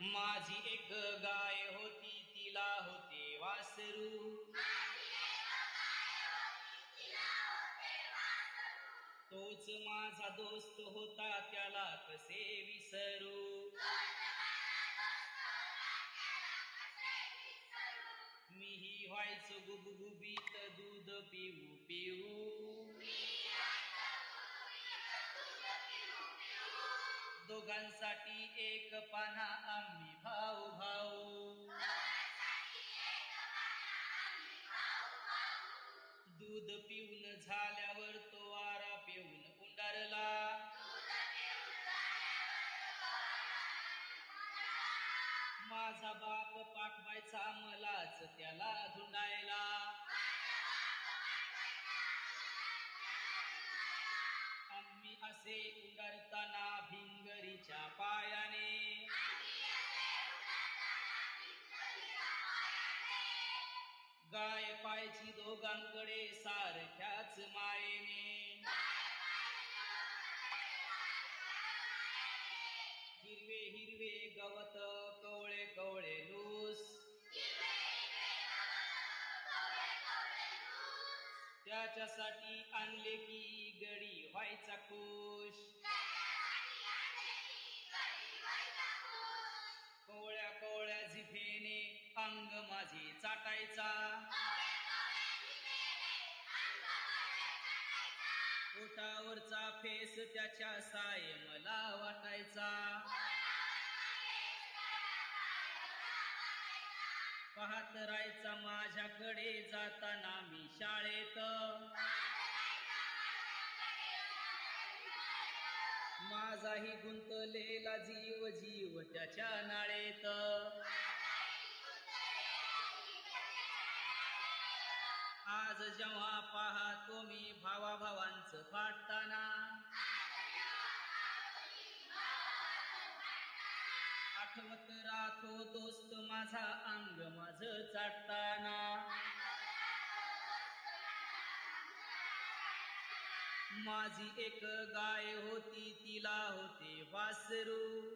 माझी एक गाय होती तिला होते वासरू. तोच माझा दोस्त होता त्याला कसे विसरू. मीही व्हायचो गुबगुबीत दूध पिऊ पिऊ. दोघांसाठी एक पाना आम्ही भाऊ भाऊ. दूध पिऊन झाल्यावर तो वारा पिऊन उंडारला. माझा बाप पाठवायचा मलाच त्याला धुंडायला. आम्ही असे उंडारताना भिंगरीच्या पायाने. गाय पायची दोघांकडे सारख्याच मायेने. हिरवे हिरवे गवत कवळे कवळे लूस. त्याच्यासाठी आणले की गडी व्हायचा खुश. कवळ्या कवळ्या जिभेने अंग माझे चाटायचा. ओठावरचा फेस त्याच्या साय मला वाटायचा. पाहत राहायचा माझ्याकडे जाताना मी शाळेत. माझाही गुंतलेला जीव जीव त्याच्या नाळेत. आज जेव्हा पाहतो मी भावाभावांचं फाटताना. आठवत राहतो दोस्त माझा अंग माझं चाटताना. माझी एक गाय होती तिला होते वासरू.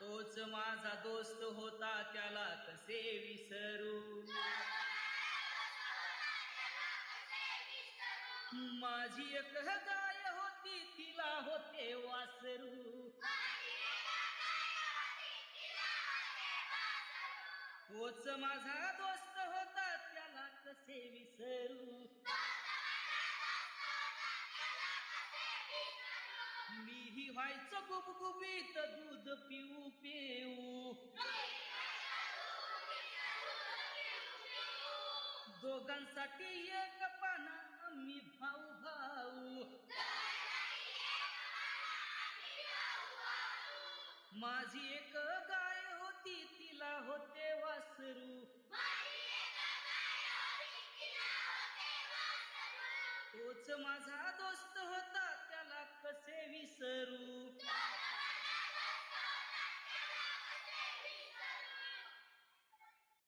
तोच माझा दोस्त होता त्याला कसे विसरू. माझी एक गाय होती तिला होते वासरू. तोच माझा दोस्त होता त्याला कसे विसरू. मीही व्हायचो गुबगुबीत दूध पिऊ पिऊ. दोघांसाठी एक पाना आम्ही भाऊ भाऊ. माझी एक गाय होती तिला होते वासरू. तोच माझा दोस्त होता त्याला कसे विसरू.